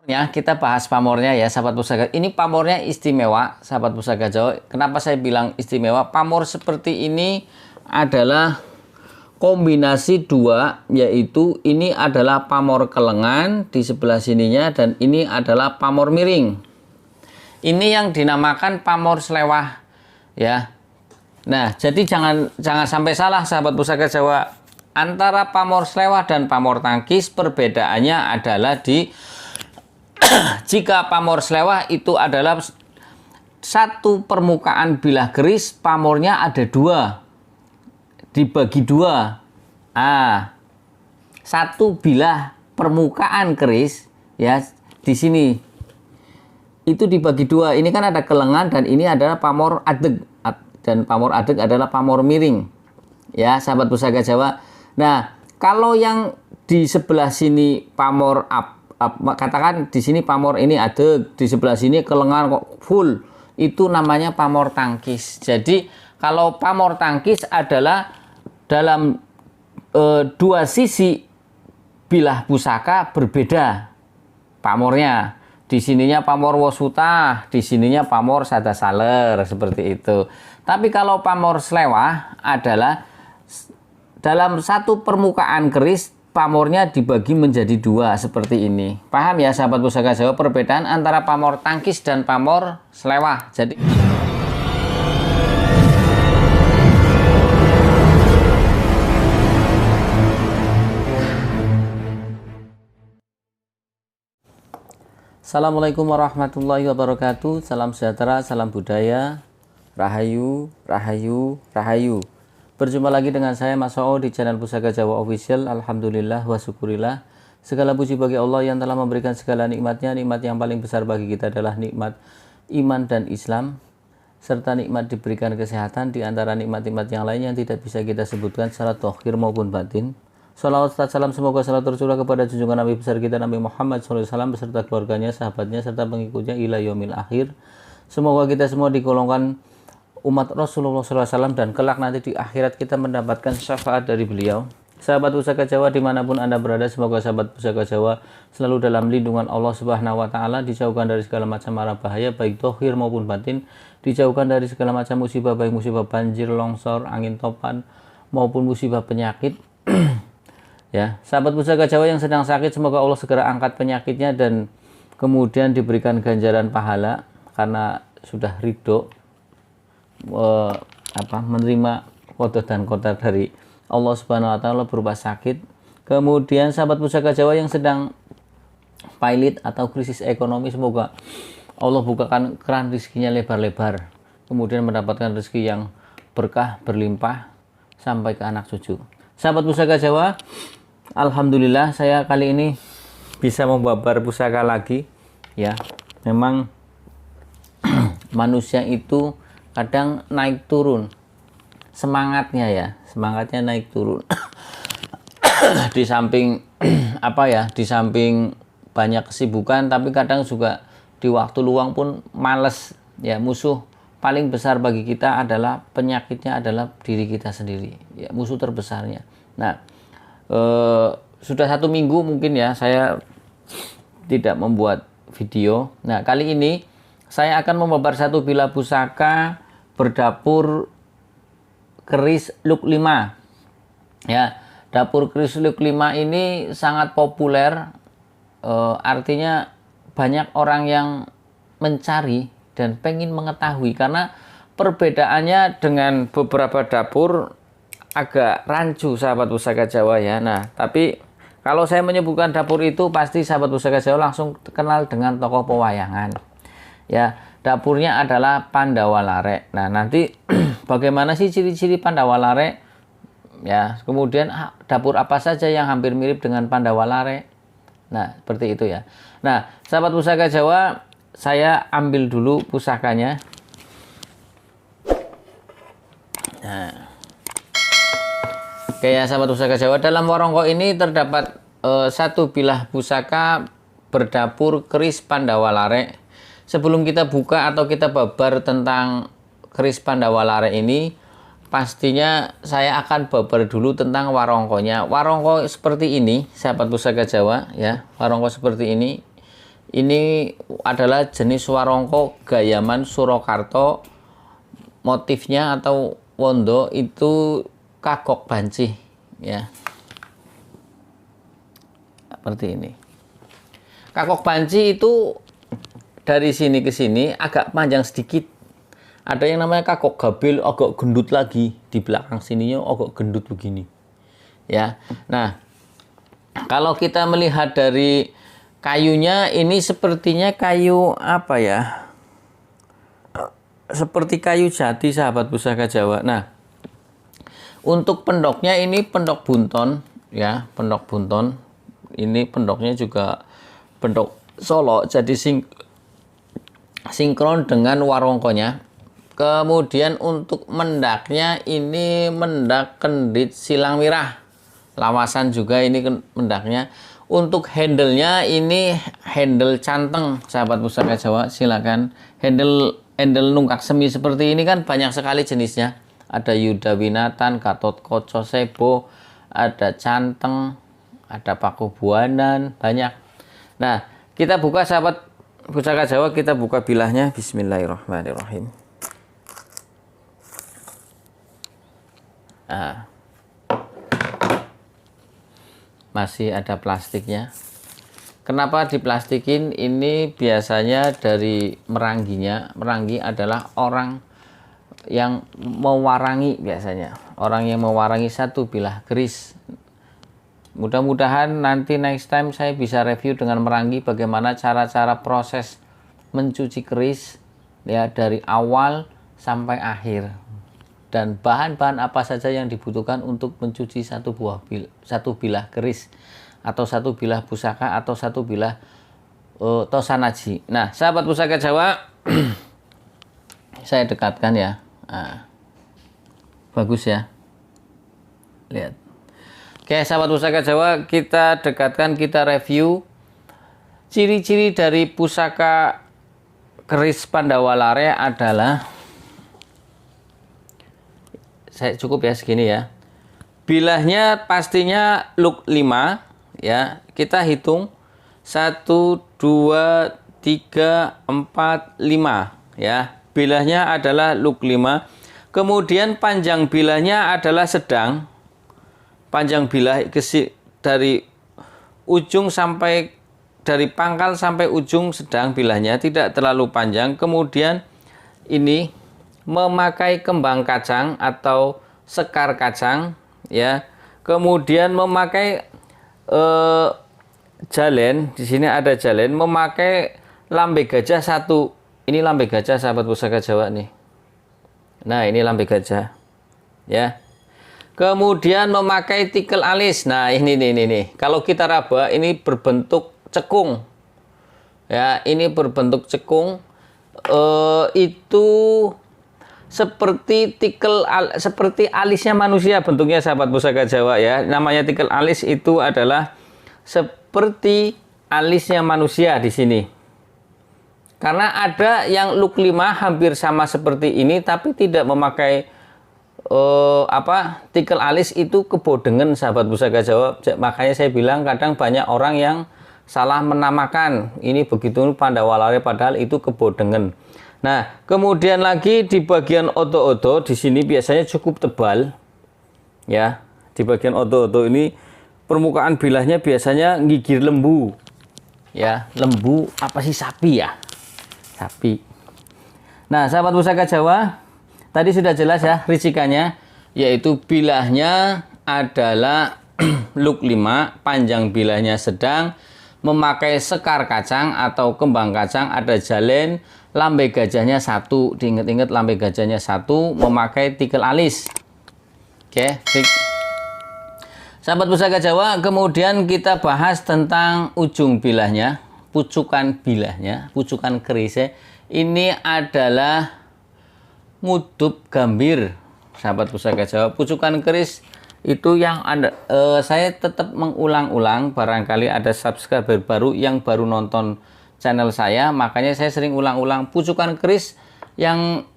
Ya, kita bahas pamornya ya, sahabat pusaka. Ini pamornya istimewa, sahabat pusaka Jawa. Kenapa saya bilang istimewa? Pamor seperti ini adalah kombinasi dua, yaitu ini adalah pamor kelengan di sebelah sininya dan ini adalah pamor miring. Ini yang dinamakan pamor selewah ya. Nah, jadi jangan sampai salah sahabat pusaka Jawa. Antara pamor selewah dan pamor tangkis perbedaannya adalah di jika pamor selewah itu adalah satu permukaan bilah keris, pamornya ada dua, dibagi dua. Satu bilah permukaan keris ya di sini itu dibagi dua. Ini kan ada kelengan dan ini adalah pamor adeg, dan pamor adeg adalah pamor miring ya sahabat pusaka Jawa. Nah, kalau yang di sebelah sini pamor katakan di sini pamor ini adeg, di sebelah sini kelengan kok full, itu namanya pamor tangkis. Jadi kalau pamor tangkis adalah dalam dua sisi bilah pusaka berbeda pamornya. Di sininya pamor wosuta, di sininya pamor sada saler, seperti itu. Tapi kalau pamor selewah adalah dalam satu permukaan keris, pamornya dibagi menjadi dua seperti ini. Paham ya sahabat pusaka Jawa perbedaan antara pamor tangkis dan pamor selewah. Jadi Assalamualaikum warahmatullahi wabarakatuh. Salam sejahtera, salam budaya. Rahayu, rahayu, rahayu. Berjumpa lagi dengan saya Mas Oo di channel Pusaka Jawa Official. Alhamdulillah wa syukurillah. Segala puji bagi Allah yang telah memberikan segala nikmatnya. Nikmat yang paling besar bagi kita adalah nikmat iman dan Islam, serta nikmat diberikan kesehatan, di antara nikmat-nikmat yang lain yang tidak bisa kita sebutkan secara zahir maupun batin. Salawat salam semoga selalu tercurah kepada junjungan Nabi besar kita Nabi Muhammad SAW beserta keluarganya, sahabatnya, serta pengikutnya ila yaumil akhir. Semoga kita semua digolongkan umat Rasulullah SAW dan kelak nanti di akhirat kita mendapatkan syafaat dari beliau. Sahabat pusaka Jawa dimanapun anda berada, semoga sahabat pusaka Jawa selalu dalam lindungan Allah Subhanahu Wa Taala, dijauhkan dari segala macam mara bahaya baik zahir maupun batin, dijauhkan dari segala macam musibah baik musibah banjir, longsor, angin topan maupun musibah penyakit. Ya, sahabat pusaka Jawa yang sedang sakit, semoga Allah segera angkat penyakitnya dan kemudian diberikan ganjaran pahala karena sudah ridho menerima qada dan qadar dari Allah Subhanahu Wa Taala berupa sakit. Kemudian sahabat pusaka Jawa yang sedang pailit atau krisis ekonomi, semoga Allah bukakan keran rezekinya lebar-lebar, kemudian mendapatkan rezeki yang berkah berlimpah sampai ke anak cucu. Sahabat pusaka Jawa, alhamdulillah saya kali ini bisa membabar pusaka lagi ya. Memang manusia itu kadang naik turun semangatnya ya, semangatnya naik turun. Di samping di samping banyak kesibukan, tapi kadang juga di waktu luang pun males ya. Musuh paling besar bagi kita adalah penyakitnya adalah diri kita sendiri ya, musuh terbesarnya. Nah, sudah 1 minggu mungkin ya saya tidak membuat video. Nah, kali ini saya akan membabar satu bilah pusaka berdapur keris Luk 5 ya. Dapur keris Luk 5 ini sangat populer, artinya banyak orang yang mencari dan pengen mengetahui karena perbedaannya dengan beberapa dapur agak rancu sahabat pusaka Jawa ya. Nah, tapi kalau saya menyebutkan dapur itu pasti sahabat pusaka Jawa langsung kenal dengan tokoh pewayangan ya. Dapurnya adalah Pandawa Lare. Nah, nanti bagaimana sih ciri-ciri Pandawa Lare? Ya, kemudian dapur apa saja yang hampir mirip dengan Pandawa Lare? Nah, seperti itu ya. Nah, sahabat pusaka Jawa, saya ambil dulu pusakanya. Nah, oke ya sahabat pusaka Jawa, dalam warongko ini terdapat satu bilah pusaka berdapur keris Pandawa Lare. Sebelum kita buka atau kita babar tentang keris Pandawa Lare ini, pastinya saya akan babar dulu tentang warongkonya. Warongko seperti ini, sahabat pusaka Jawa ya. Warongko seperti ini Ini adalah jenis warongko Gayaman Surakarta. Motifnya atau wondo itu kagok banci ya. Seperti ini. Kagok banci itu dari sini ke sini agak panjang sedikit. Ada yang namanya kagok gabil agak gendut lagi, di belakang sininya agak gendut begini. Ya. Nah, kalau kita melihat dari kayunya, ini sepertinya kayu apa ya? Seperti kayu jati, sahabat pusaka Jawa. Nah, untuk pendoknya ini pendok bunton ya, pendok bunton. Ini pendoknya juga pendok Solo, jadi sinkron dengan warongkonya. Kemudian untuk mendaknya ini mendak kendit silang mirah. Lawasan juga ini mendaknya. Untuk handle-nya ini handle canteng, sahabat pusaka Jawa. Silakan handle nungkak semi seperti ini kan banyak sekali jenisnya. Ada Yuda Winatan, Gatot Koco Sebo, ada canteng, ada paku buanan, banyak. Nah, kita buka sahabat pusaka Jawa, kita buka bilahnya. Bismillahirrahmanirrahim. Nah, masih ada plastiknya. Kenapa diplastikin? Ini biasanya dari merangginya. Meranggi adalah orang yang mewarangi biasanya. Orang yang mewarangi satu bilah keris. Mudah-mudahan nanti next time saya bisa review dengan meranggi bagaimana cara-cara proses mencuci keris ya dari awal sampai akhir. Dan bahan-bahan apa saja yang dibutuhkan untuk mencuci satu bilah keris, atau satu bilah pusaka, atau satu bilah tosanaji. Nah, sahabat pusaka Jawa, saya dekatkan ya. Nah, bagus ya. Lihat. Oke, sahabat pusaka Jawa, kita dekatkan, kita review ciri-ciri dari pusaka keris Pandawalare adalah, saya cukup ya segini ya. Bilahnya pastinya look 5 ya. Kita hitung 1 2 3 4 5 ya. Bilahnya adalah look 5. Kemudian panjang bilahnya adalah sedang. Panjang bilah dari ujung sampai dari pangkal sampai ujung sedang bilahnya, tidak terlalu panjang. Kemudian ini memakai kembang kacang atau sekar kacang ya. Kemudian memakai jalen, di sini ada jalen, memakai lambe gajah 1. Ini lambe gajah sahabat pusaka Jawa nih. Nah, ini lambe gajah ya. Kemudian memakai tikel alis. Nah, ini nih. Kalau kita raba ini berbentuk cekung. Ya, ini berbentuk cekung. Itu seperti seperti alisnya manusia bentuknya sahabat pusaka Jawa ya. Namanya tikel alis itu adalah seperti alisnya manusia di sini. Karena ada yang look 5 hampir sama seperti ini tapi tidak memakai tikel alis, itu kebodengan sahabat pusaka Jawa. Makanya saya bilang kadang banyak orang yang salah menamakan ini begitu Pandawalare padahal itu kebodengan. Nah, kemudian lagi di bagian oto-oto di sini biasanya cukup tebal. Ya, di bagian oto-oto ini permukaan bilahnya biasanya gigir lembu. Ya, lembu apa sih, sapi ya? Sapi. Nah, sahabat pusaka Jawa, tadi sudah jelas ya ricikannya, yaitu bilahnya adalah look 5, panjang bilahnya sedang, memakai sekar kacang atau kembang kacang, ada jalen, lambe gajahnya 1, diingat-ingat lambe gajahnya 1, memakai tikel alis. Oke, sahabat pusaka Jawa, kemudian kita bahas tentang ujung bilahnya, pucukan bilahnya, pucukan kerisnya. Ini adalah ngudup gambir, sahabat pusaka Jawa. Pucukan keris itu yang ada, saya tetap mengulang-ulang, barangkali ada subscriber baru yang baru nonton channel saya, makanya saya sering ulang-ulang. Pucukan keris yang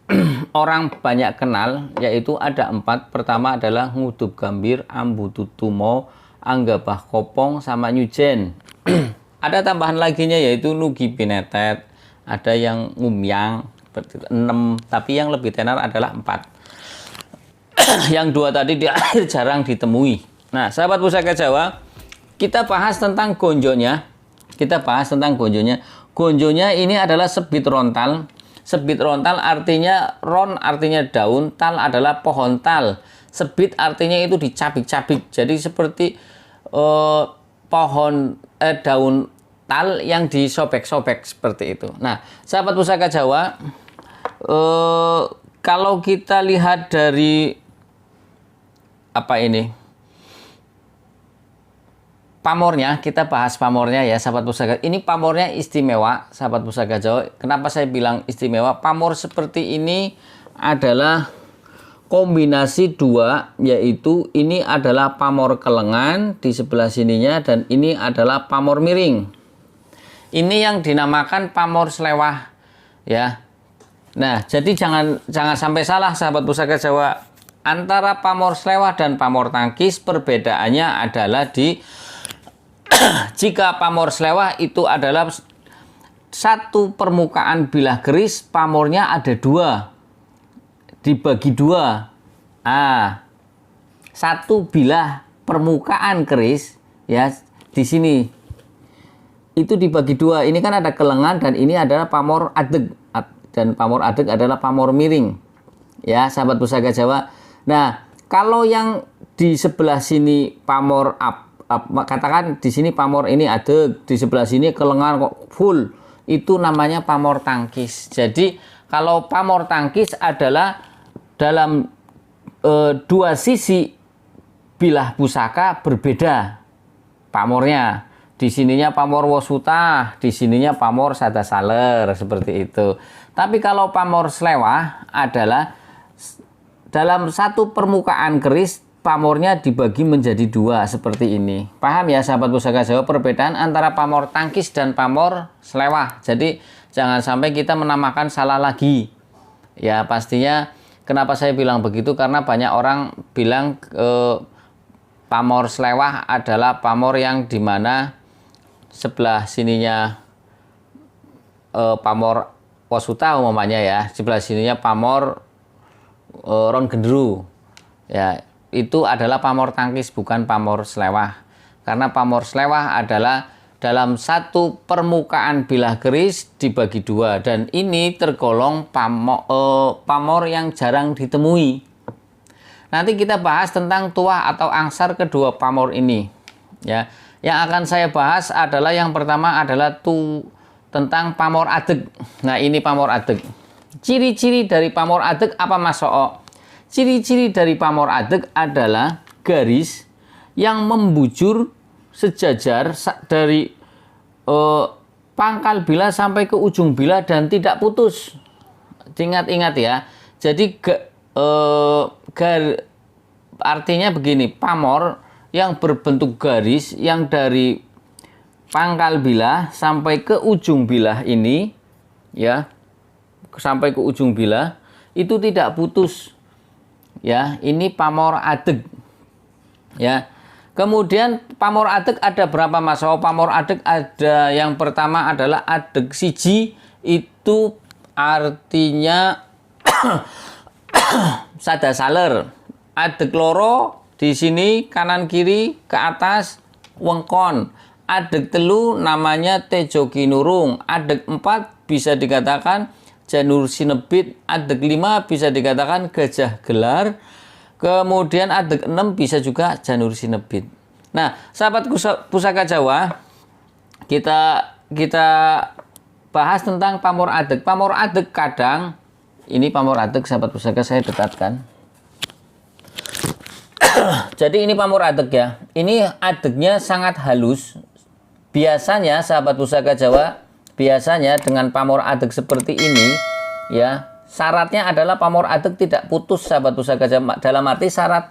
orang banyak kenal yaitu ada 4. Pertama adalah ngudup gambir, ambu tutumo, anggabah kopong, sama nyujen. Ada tambahan laginya yaitu Nugi Binetet, ada yang Ngumyang 6, tapi yang lebih tenar adalah 4. Yang 2 tadi jarang ditemui. Nah, sahabat Pusaka Jawa, kita bahas tentang gonjonya. Gonjonya ini adalah sebit rontal. Sebit rontal artinya ron artinya daun, tal adalah pohon tal. Sebit artinya itu dicabik-cabik. Jadi seperti daun tal yang disobek-sobek seperti itu. Nah, sahabat Pusaka Jawa, kalau kita lihat dari pamornya, kita bahas pamornya ya sahabat Pusaka. Ini pamornya istimewa sahabat Pusaka Jawa. Kenapa saya bilang istimewa? Pamor seperti ini adalah kombinasi 2, yaitu ini adalah pamor kelengan di sebelah sininya dan ini adalah pamor miring. Ini yang dinamakan pamor slewah ya. Nah, jadi jangan sampai salah sahabat Pusaka Jawa. Antara pamor slewah dan pamor tangkis perbedaannya adalah jika pamor slewah itu adalah satu permukaan bilah keris, pamornya ada 2, dibagi 2. Satu bilah permukaan keris ya di sini itu dibagi 2. Ini kan ada kelengan dan ini adalah pamor adeg, dan pamor adeg adalah pamor miring ya sahabat Pusaka Jawa. Nah, kalau yang di sebelah sini pamor katakan di sini pamor ini adeg, di sebelah sini kelengan kok full, itu namanya pamor tangkis. Jadi kalau pamor tangkis adalah dalam 2 sisi bilah pusaka berbeda pamornya. Di sininya pamor Wosuta, di sininya pamor Sadasaler seperti itu. Tapi kalau pamor slewah adalah dalam satu permukaan keris, pamornya dibagi menjadi 2 seperti ini. Paham ya sahabat Pusaka Jawa perbedaan antara pamor tangkis dan pamor slewah. Jadi jangan sampai kita menamakan salah lagi. Ya pastinya kenapa saya bilang begitu, karena banyak orang bilang pamor slewah adalah pamor yang dimana sebelah sininya pamor Wosuta umumnya ya, sebelah sininya pamor ron genderu ya, itu adalah pamor tangkis bukan pamor slewah. Karena pamor slewah adalah dalam satu permukaan bilah keris dibagi 2, dan ini tergolong pamor yang jarang ditemui. Nanti kita bahas tentang tuah atau angsar kedua pamor ini ya. Yang akan saya bahas adalah yang pertama adalah tentang pamor adeg. Nah, ini pamor adeg. Ciri-ciri dari pamor adeg apa Mas So'o? Ciri-ciri dari pamor adeg adalah garis yang membujur sejajar dari pangkal bilah sampai ke ujung bilah dan tidak putus. Ingat-ingat ya. Jadi artinya begini, pamor yang berbentuk garis yang dari pangkal bilah sampai ke ujung bilah ini ya, sampai ke ujung bilah itu tidak putus ya, ini pamor adeg ya. Kemudian pamor adeg ada berapa Mas? Pamor adeg ada, yang pertama adalah adeg siji, itu artinya Sadasaler. Adeg loro di sini kanan kiri ke atas wengkon. Adeg telu namanya Tejo Kinurung. Adeg 4 bisa dikatakan Janur Sinebit. Adeg 5 bisa dikatakan Gajah Gelar. Kemudian adeg 6 bisa juga Janur Sinebit. Nah, sahabat Pusaka Jawa, kita bahas tentang pamor adeg. Pamor adeg kadang, ini pamor adeg sahabat Pusaka, saya dekatkan. Jadi ini pamor adeg ya. Ini adegnya sangat halus. Biasanya sahabat Pusaka Jawa, biasanya dengan pamor adeg seperti ini ya, syaratnya adalah pamor adeg tidak putus sahabat Pusaka Jawa. Dalam arti syarat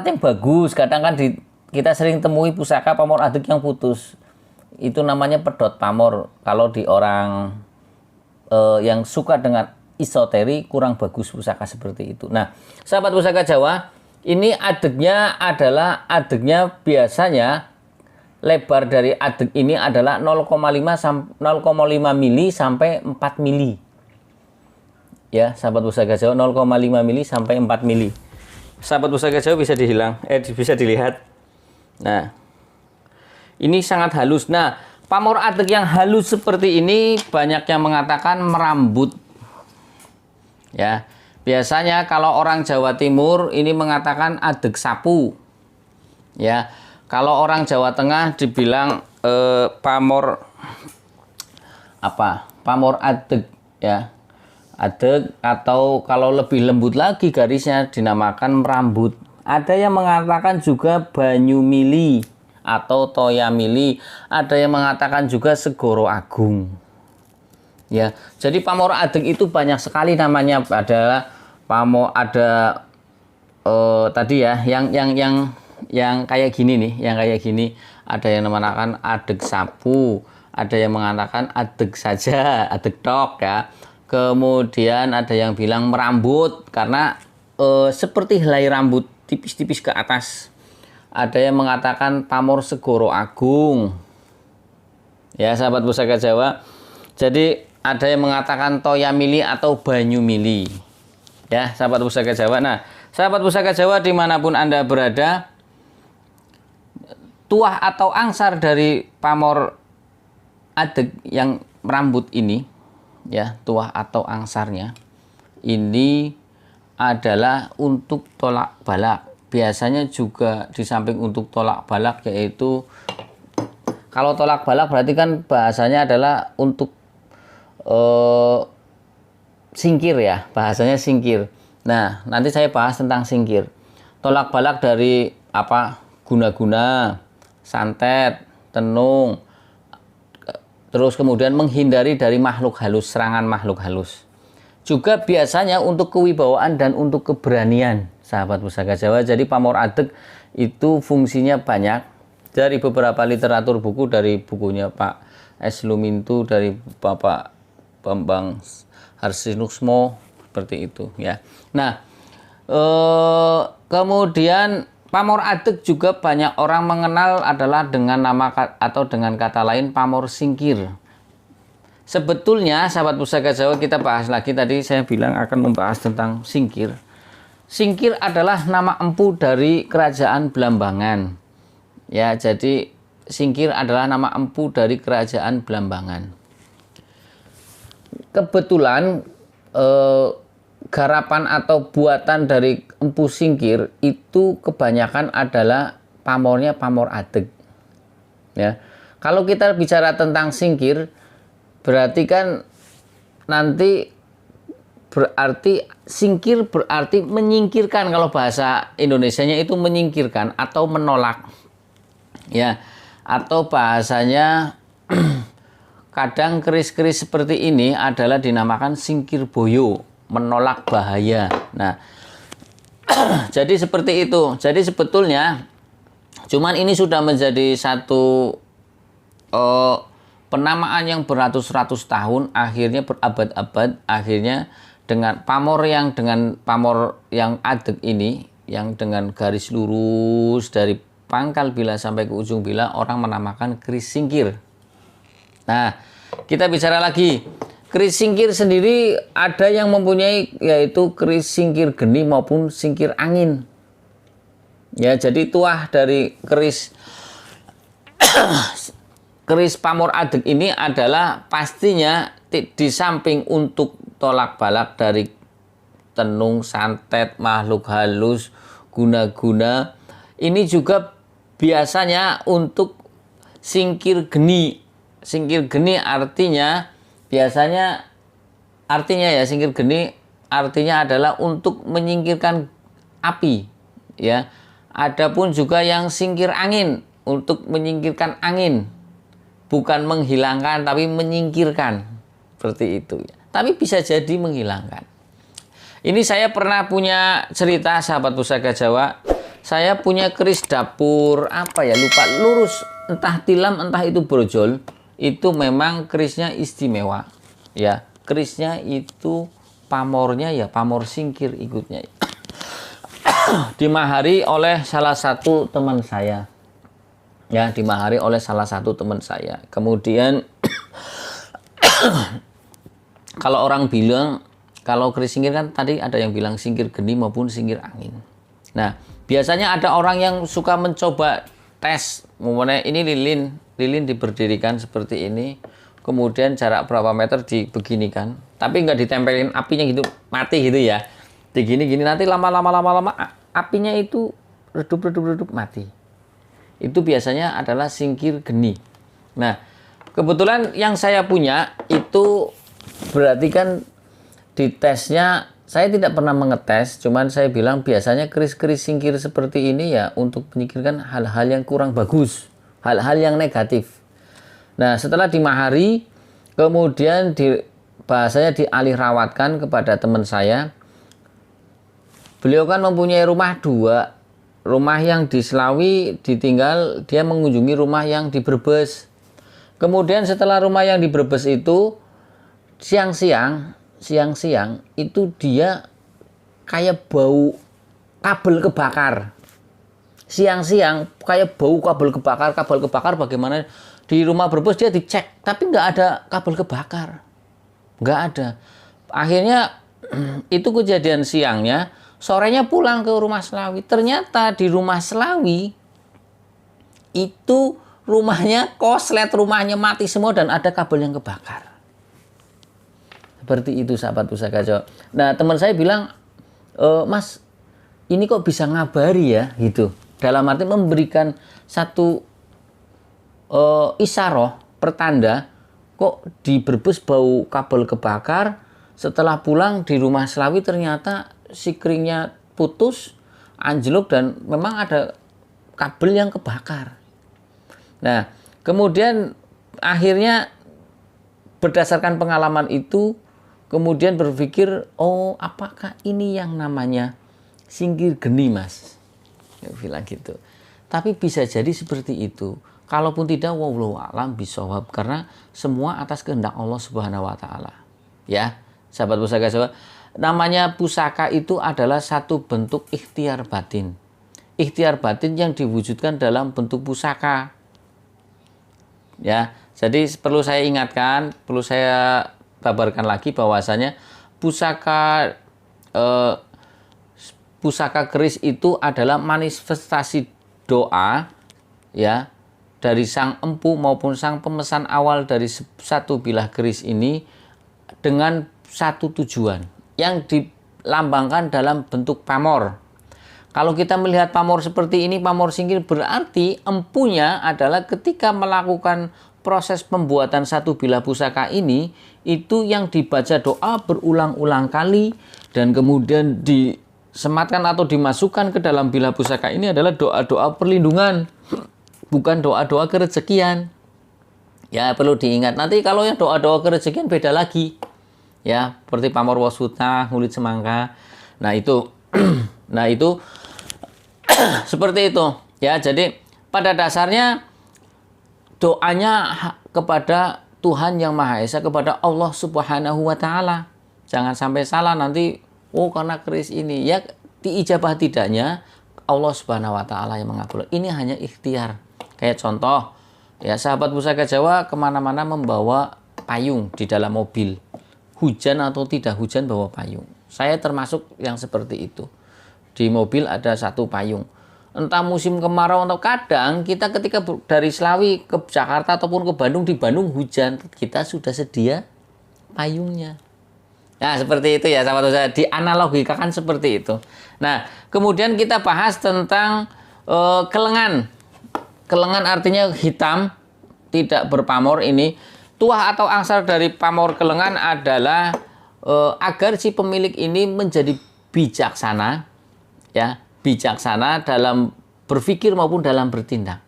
yang bagus. Kadang kan kita sering temui pusaka pamor adeg yang putus. Itu namanya pedot pamor. Kalau di orang yang suka dengan esoteri, kurang bagus pusaka seperti itu. Nah, sahabat Pusaka Jawa, ini adegnya adalah adegnya biasanya lebar dari adeg ini adalah 0,5 mili sampai 4 mili. Ya, sahabat Pusaka Jawa, 0,5 mili sampai 4 mili. Sahabat Pusaka Jawa bisa bisa dilihat. Nah, ini sangat halus. Nah, pamor adeg yang halus seperti ini banyak yang mengatakan merambut. Ya, biasanya kalau orang Jawa Timur ini mengatakan adeg sapu. Ya, kalau orang Jawa Tengah dibilang pamor pamor adeg, ya. Adeg, atau kalau lebih lembut lagi garisnya dinamakan merambut. Ada yang mengatakan juga banyu mili atau toya mili. Ada yang mengatakan juga segoro agung. Ya, jadi pamor adeg itu banyak sekali namanya. Ada tadi ya, yang kayak gini nih, yang kayak gini. Ada yang mengatakan adeg sapu, ada yang mengatakan adeg saja, adeg tok ya. Kemudian ada yang bilang merambut karena seperti helai rambut tipis-tipis ke atas. Ada yang mengatakan pamor segoro agung. Ya, sahabat Pusaka Jawa. Jadi ada yang mengatakan toya mili atau banyu mili. Ya, sahabat Pusaka Jawa. Nah, sahabat Pusaka Jawa dimanapun Anda berada, tuah atau angsar dari pamor adeg yang merambut ini, ya, tuah atau angsarnya ini adalah untuk tolak balak. Biasanya juga di samping untuk tolak balak, yaitu kalau tolak balak berarti kan bahasanya adalah untuk singkir ya, bahasanya singkir. Nah, nanti saya bahas tentang singkir. Tolak balak dari guna-guna, santet, tenung, terus kemudian menghindari dari makhluk halus, serangan makhluk halus. Juga biasanya untuk kewibawaan dan untuk keberanian, sahabat Pusaka Jawa. Jadi pamor adeg itu fungsinya banyak. Dari beberapa literatur buku, dari bukunya Pak S. Lumintu, dari Bapak Bambang Harsinuksmo, seperti itu ya. Nah, kemudian pamor adeg juga banyak orang mengenal adalah dengan nama atau dengan kata lain pamor singkir. Sebetulnya sahabat Pusaka Jawa, kita bahas lagi, tadi saya bilang akan membahas tentang singkir. Singkir adalah nama empu dari kerajaan Blambangan. Ya, jadi singkir adalah nama empu dari kerajaan Blambangan. Kebetulan garapan atau buatan dari empu singkir itu kebanyakan adalah pamornya pamor adeg. Ya. Kalau kita bicara tentang singkir, berarti kan nanti berarti singkir berarti menyingkirkan, kalau bahasa Indonesianya itu menyingkirkan atau menolak. Ya, atau bahasanya kadang keris-keris seperti ini adalah dinamakan singkir boyo, menolak bahaya. Nah, jadi seperti itu. Jadi sebetulnya cuman ini sudah menjadi satu penamaan yang beratus-ratus tahun, akhirnya berabad-abad, akhirnya dengan pamor yang adeg ini, yang dengan garis lurus dari pangkal bila sampai ke ujung bila, orang menamakan keris singkir. Nah, kita bicara lagi. Keris singkir sendiri ada yang mempunyai, yaitu keris singkir geni maupun singkir angin. Ya, jadi tuah dari keris pamor adeg ini adalah pastinya di samping untuk tolak balak dari tenung, santet, makhluk halus, guna-guna, ini juga biasanya untuk singkir geni. Singkir geni artinya singkir geni artinya adalah untuk menyingkirkan api, ya. Adapun juga yang singkir angin untuk menyingkirkan angin, bukan menghilangkan tapi menyingkirkan, seperti itu ya. Tapi bisa jadi menghilangkan. Ini saya pernah punya cerita, sahabat Pusaka Jawa. Saya punya keris dapur lupa, lurus, entah tilam entah itu brojol. Itu memang kerisnya istimewa, ya. Kerisnya itu pamornya ya pamor singkir ikutnya. Dimahari oleh salah satu teman saya. ya, dimahari oleh salah satu teman saya. Kemudian kalau orang bilang, kalau keris singkir kan tadi ada yang bilang singkir geni maupun singkir angin. Nah, biasanya ada orang yang suka mencoba tes, umpamanya ini lilin diberdirikan seperti ini, kemudian jarak berapa meter dibeginikan, tapi nggak ditempelin apinya gitu, mati gitu ya. Digini-gini nanti lama-lama apinya itu redup mati. Itu biasanya adalah singkir geni. Nah, kebetulan yang saya punya itu berarti kan di tesnya saya tidak pernah mengetes, cuman saya bilang biasanya keris-keris singkir seperti ini ya untuk menyingkirkan hal-hal yang kurang bagus, hal-hal yang negatif. Nah, setelah dimahari, kemudian bahasanya dialih rawatkan kepada teman saya. Beliau kan mempunyai rumah 2. Rumah yang di Selawi ditinggal, dia mengunjungi rumah yang di Brebes. Kemudian setelah rumah yang di Brebes itu, siang-siang itu dia kayak bau kabel kebakar. Siang-siang kayak bau kabel kebakar bagaimana di rumah Brebes dia dicek, tapi nggak ada kabel kebakar. Nggak ada. Akhirnya itu kejadian siangnya, sorenya pulang ke rumah Selawi. Ternyata di rumah Selawi itu rumahnya koslet, rumahnya mati semua dan ada kabel yang kebakar. Seperti itu sahabat Pusaka Jawa. Nah, teman saya bilang, Mas, ini kok bisa ngabari ya gitu. Dalam arti memberikan satu isyarah, pertanda, kok di Brebes bau kabel kebakar. Setelah pulang di rumah Selawi ternyata sikringnya putus, anjlok dan memang ada kabel yang kebakar. Nah, kemudian akhirnya berdasarkan pengalaman itu, kemudian berpikir, oh apakah ini yang namanya singkir geni, Mas? Ya, bilang gitu. Tapi bisa jadi seperti itu. Kalaupun tidak, wallahu a'lam bishawab, karena semua atas kehendak Allah Subhanahu wa taala. Ya, sahabat Pusaka Jawa, namanya pusaka itu adalah satu bentuk ikhtiar batin. Ikhtiar batin yang diwujudkan dalam bentuk pusaka. Ya, jadi perlu saya ingatkan, perlu saya kabarkan lagi bahwasanya pusaka keris itu adalah manifestasi doa ya dari sang empu maupun sang pemesan awal dari satu bilah keris ini dengan satu tujuan yang dilambangkan dalam bentuk pamor. Kalau kita melihat pamor seperti ini, pamor singkir, berarti empunya adalah ketika melakukan proses pembuatan satu bilah pusaka ini, itu yang dibaca doa berulang-ulang kali dan kemudian disematkan atau dimasukkan ke dalam bilah pusaka ini adalah doa-doa perlindungan, bukan doa-doa kerezekian. Ya, perlu diingat. Nanti kalau yang doa-doa kerezekian beda lagi. Ya, seperti pamor wasutna, ngulit semangka. Nah, itu seperti itu. Ya, jadi pada dasarnya doanya kepada Tuhan Yang Maha Esa, kepada Allah Subhanahu wa taala. Jangan sampai salah nanti, oh karena keris ini ya diijabah tidaknya Allah Subhanahu wa taala yang mengabulkan. Ini hanya ikhtiar. Kayak contoh, ya sahabat Pusaka Jawa kemana-mana membawa payung di dalam mobil. Hujan atau tidak hujan bawa payung. Saya termasuk yang seperti itu. Di mobil ada satu payung. Entah musim kemarau atau kadang kita ketika dari Selawi ke Jakarta ataupun ke Bandung, di Bandung hujan, kita sudah sedia payungnya. Nah, seperti itu ya sahabat saya, dianalogikakan seperti itu. Nah, kemudian kita bahas tentang kelengan. Kelengan artinya hitam, tidak berpamor ini. Tuah atau angsar dari pamor kelengan adalah agar si pemilik ini menjadi bijaksana, ya, bijaksana dalam berpikir maupun dalam bertindak.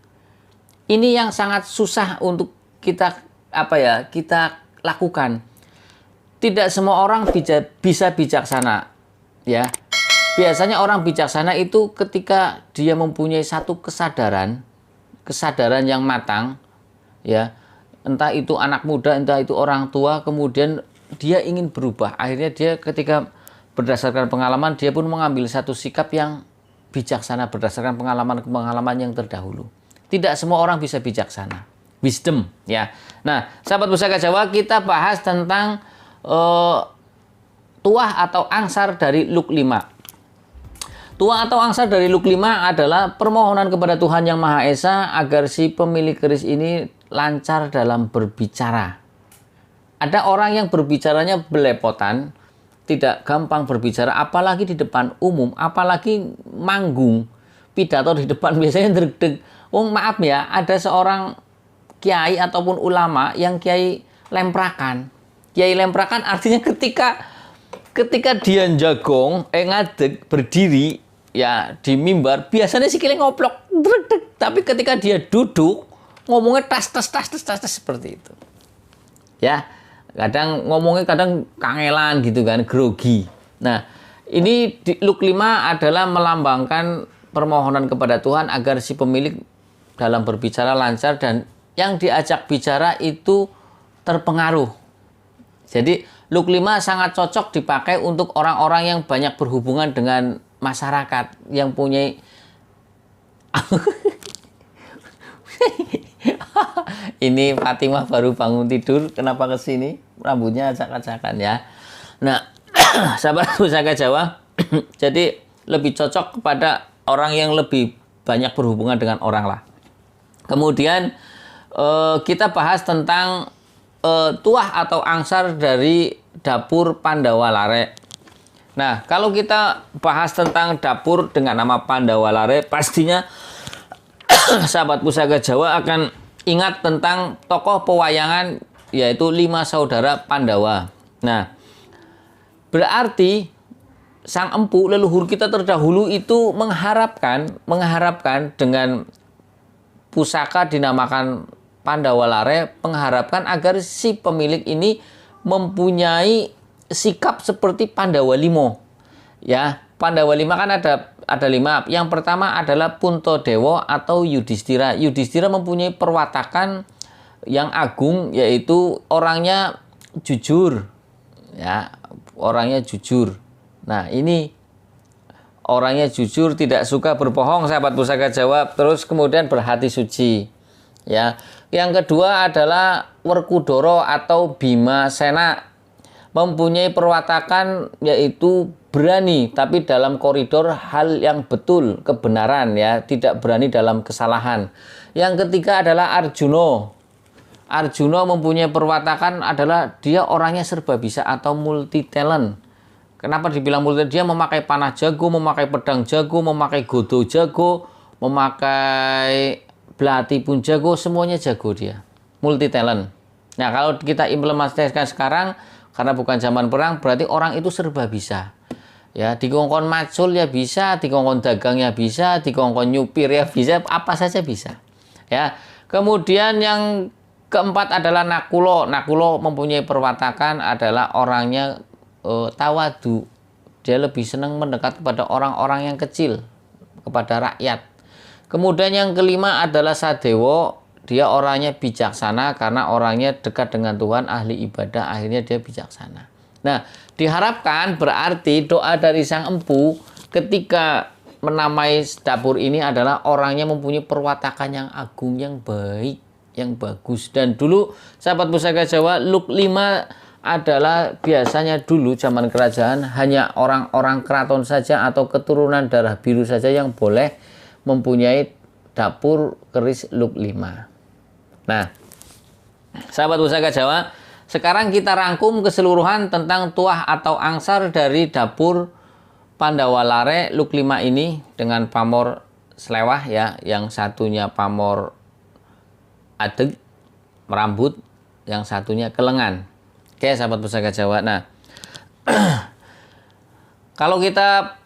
Ini yang sangat susah untuk kita kita lakukan. Tidak semua orang bisa bijaksana, ya. Biasanya orang bijaksana itu ketika dia mempunyai satu kesadaran yang matang, ya. Entah itu anak muda, entah itu orang tua, kemudian dia ingin berubah. Akhirnya dia ketika berdasarkan pengalaman, dia pun mengambil satu sikap yang bijaksana berdasarkan pengalaman yang terdahulu. Tidak semua orang bisa bijaksana. Wisdom, ya. Nah, sahabat Pusaka Jawa, kita bahas tentang tuah atau angsar dari Luk 5. Tuah atau angsar dari Luk 5 adalah permohonan kepada Tuhan Yang Maha Esa agar si pemilik keris ini lancar dalam berbicara. Ada orang yang berbicaranya belepotan, tidak gampang berbicara, apalagi di depan umum, apalagi manggung, pidato di depan biasanya deg-deg. Maaf ya, ada seorang kiai ataupun ulama yang kiai lemprakan. Kiai lemprakan artinya ketika dia jagong, ngadeg, berdiri, ya di mimbar, biasanya sikilnya ngoplok, deg-deg. Tapi ketika dia duduk, ngomongnya tas seperti itu. Ya, kadang ngomongnya kangelan gitu kan, grogi. Nah, ini di Luk 5 adalah melambangkan permohonan kepada Tuhan agar si pemilik dalam berbicara lancar dan yang diajak bicara itu terpengaruh. Jadi Luk 5 sangat cocok dipakai untuk orang-orang yang banyak berhubungan dengan masyarakat, yang punya ini Fatimah baru bangun tidur, kenapa kesini? Rambutnya acak-acakan ya. Nah, sahabat Pusaka Jawa, jadi lebih cocok kepada orang yang lebih banyak berhubungan dengan orang lah. Kemudian kita bahas tentang tuah atau angsar dari dapur Pandawa Lare. Nah, kalau kita bahas tentang dapur dengan nama Pandawa Lare, pastinya sahabat Pusaka Jawa akan ingat tentang tokoh pewayangan, yaitu 5 saudara Pandawa. Nah, berarti sang empu leluhur kita terdahulu itu mengharapkan dengan pusaka dinamakan Pandawa Lare, mengharapkan agar si pemilik ini mempunyai sikap seperti Pandawa Limo. Ya, Pandawa Lima kan ada 5. Yang pertama adalah Puntadewa atau Yudhistira. Yudhistira mempunyai perwatakan yang agung, yaitu orangnya jujur. Ya, orangnya jujur. Nah, ini orangnya jujur, tidak suka berbohong, sahabat Pusaka Jawa, terus kemudian berhati suci. Ya. Yang kedua adalah Werkudara atau Bima Sena. Mempunyai perwatakan yaitu berani, tapi dalam koridor hal yang betul, kebenaran, ya, tidak berani dalam kesalahan. Yang ketiga adalah Arjuna. Arjuna mempunyai perwatakan adalah dia orangnya serba bisa atau multi talent. Kenapa dibilang multi? Dia memakai panah jago, memakai pedang jago, memakai godo jago, memakai belati pun jago, semuanya jago dia. Multi talent. Nah, kalau kita implementasikan sekarang, karena bukan zaman perang, berarti orang itu serba bisa. Ya, dikongkon macul ya bisa, dikongkon dagang ya bisa, dikongkon nyupir ya bisa, apa saja bisa. Ya. Kemudian yang keempat adalah Nakulo. Nakulo mempunyai perwatakan adalah orangnya tawadu. Dia lebih senang mendekat kepada orang-orang yang kecil, kepada rakyat. Kemudian yang kelima adalah Sadewo. Dia orangnya bijaksana karena orangnya dekat dengan Tuhan, ahli ibadah, akhirnya dia bijaksana. Nah, diharapkan berarti doa dari sang empu ketika menamai dapur ini adalah orangnya mempunyai perwatakan yang agung, yang baik, yang bagus. Dan dulu sahabat Pusaka Jawa, Luk 5 adalah biasanya dulu zaman kerajaan hanya orang-orang keraton saja atau keturunan darah biru saja yang boleh mempunyai dapur keris Luk 5. Nah, sahabat Pusaka Jawa, sekarang kita rangkum keseluruhan tentang tuah atau angsar dari dapur Pandawa Lare Luk 5 ini dengan pamor selewah, ya, yang satunya pamor adeg merambut, yang satunya kelengan. Oke, sahabat Pusaka Jawa. Nah, kalau kita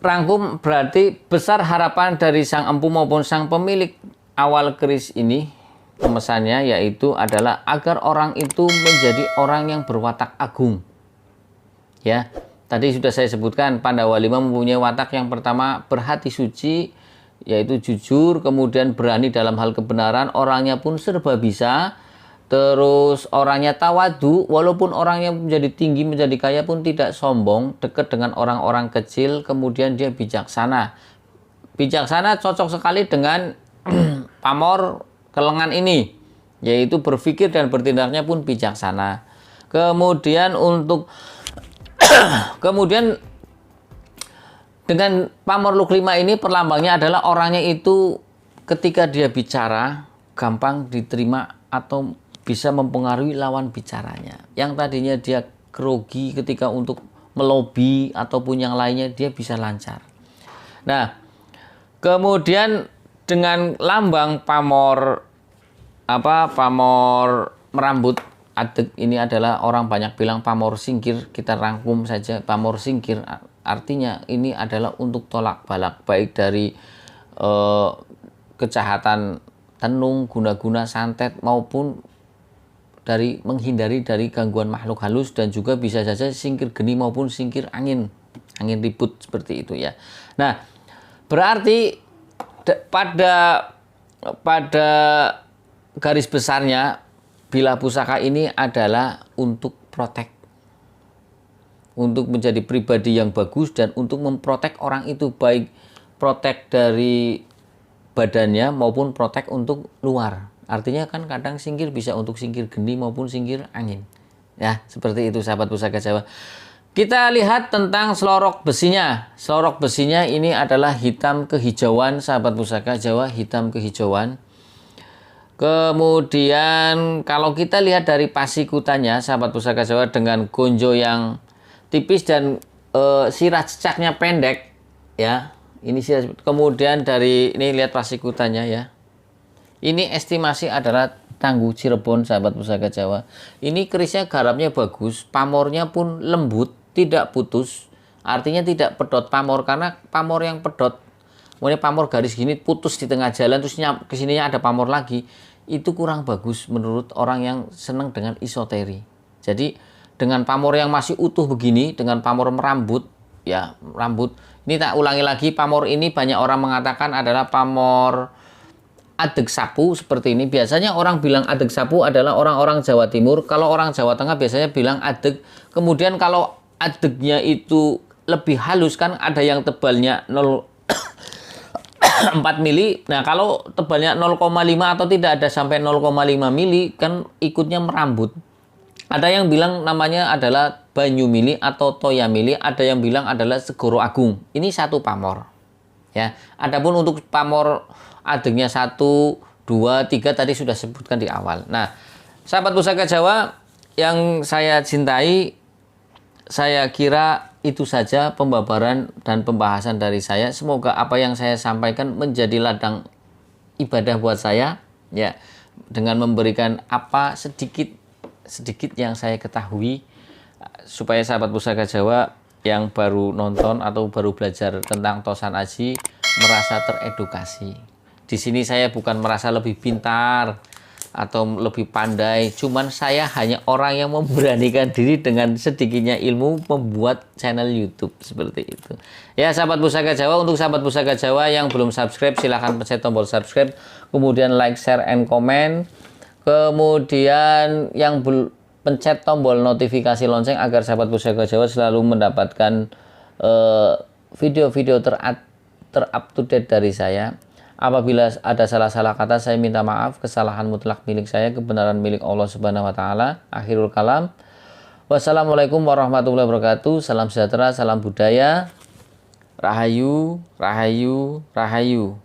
rangkum berarti besar harapan dari sang empu maupun sang pemilik awal keris ini, pemesannya yaitu adalah agar orang itu menjadi orang yang berwatak agung. Ya, tadi sudah saya sebutkan Pandawa 5 mempunyai watak yang pertama berhati suci, yaitu jujur, kemudian berani dalam hal kebenaran, orangnya pun serba bisa, terus orangnya tawadu, walaupun orangnya menjadi tinggi, menjadi kaya pun tidak sombong, dekat dengan orang-orang kecil, kemudian dia bijaksana. Bijaksana cocok sekali dengan pamor kelengan ini, yaitu berpikir dan bertindaknya pun bijaksana. Kemudian kemudian dengan pamor luk 5 ini perlambangnya adalah orangnya itu ketika dia bicara gampang diterima atau bisa mempengaruhi lawan bicaranya. Yang tadinya dia grogi ketika untuk melobi ataupun yang lainnya, dia bisa lancar. Nah, kemudian dengan lambang pamor pamor merambut adeg ini adalah orang banyak bilang pamor singkir, kita rangkum saja pamor singkir artinya ini adalah untuk tolak balak baik dari kejahatan tenung, guna-guna, santet maupun dari menghindari dari gangguan makhluk halus, dan juga bisa saja singkir geni maupun singkir angin ribut seperti itu ya. Nah, berarti pada garis besarnya bila pusaka ini adalah untuk protek, untuk menjadi pribadi yang bagus dan untuk memprotek orang itu, baik protek dari badannya maupun protek untuk luar. Artinya kan kadang singkir bisa untuk singkir geni maupun singkir angin. Ya, seperti itu sahabat pusaka Jawa. Kita lihat tentang selorok besinya. Selorok besinya ini adalah hitam kehijauan sahabat pusaka Jawa, hitam kehijauan. Kemudian kalau kita lihat dari pasikutannya sahabat pusaka Jawa dengan gonjo yang tipis dan sirah cecaknya pendek ya. Ini sirah, kemudian dari ini lihat pasikutannya ya. Ini estimasi adalah Tangguh Cirebon sahabat pusaka Jawa. Ini kerisnya garapnya bagus, pamornya pun lembut, tidak putus. Artinya tidak pedot pamor, karena pamor yang pedot, kemudian pamor garis gini putus di tengah jalan terus kesininya ada pamor lagi, itu kurang bagus menurut orang yang senang dengan isoteri. Jadi dengan pamor yang masih utuh begini, dengan pamor merambut ya, rambut. Ini tak ulangi lagi, pamor ini banyak orang mengatakan adalah pamor adeg sapu seperti ini. Biasanya orang bilang adeg sapu adalah orang-orang Jawa Timur. Kalau orang Jawa Tengah biasanya bilang adeg. Kemudian kalau adegnya itu lebih halus kan ada yang tebalnya 0,4 mili. Nah, kalau tebalnya 0,5 atau tidak ada sampai 0,5 mili kan ikutnya merambut. Ada yang bilang namanya adalah banyu mili atau toya mili, ada yang bilang adalah segoro agung. Ini satu pamor. Ya. Adapun untuk pamor adegnya 1, 2, 3 tadi sudah sebutkan di awal. Nah, sahabat pusaka Jawa yang saya cintai, saya kira itu saja pembabaran dan pembahasan dari saya. Semoga apa yang saya sampaikan menjadi ladang ibadah buat saya ya, dengan memberikan apa sedikit yang saya ketahui, supaya sahabat pusaka Jawa yang baru nonton atau baru belajar tentang Tosan Aji merasa teredukasi. Di sini saya bukan merasa lebih pintar atau lebih pandai, cuman saya hanya orang yang memberanikan diri dengan sedikitnya ilmu membuat channel YouTube seperti itu. Ya sahabat pusaka Jawa, untuk sahabat pusaka Jawa yang belum subscribe silahkan pencet tombol subscribe, kemudian like, share, and comment. Kemudian yang pencet tombol notifikasi lonceng agar sahabat pusaka Jawa selalu mendapatkan video-video ter-up to date dari saya. Apabila ada salah-salah kata, saya minta maaf. Kesalahan mutlak milik saya, kebenaran milik Allah Subhanahu wa taala. Akhirul kalam. Wassalamualaikum warahmatullahi wabarakatuh. Salam sejahtera, salam budaya. Rahayu, rahayu, rahayu.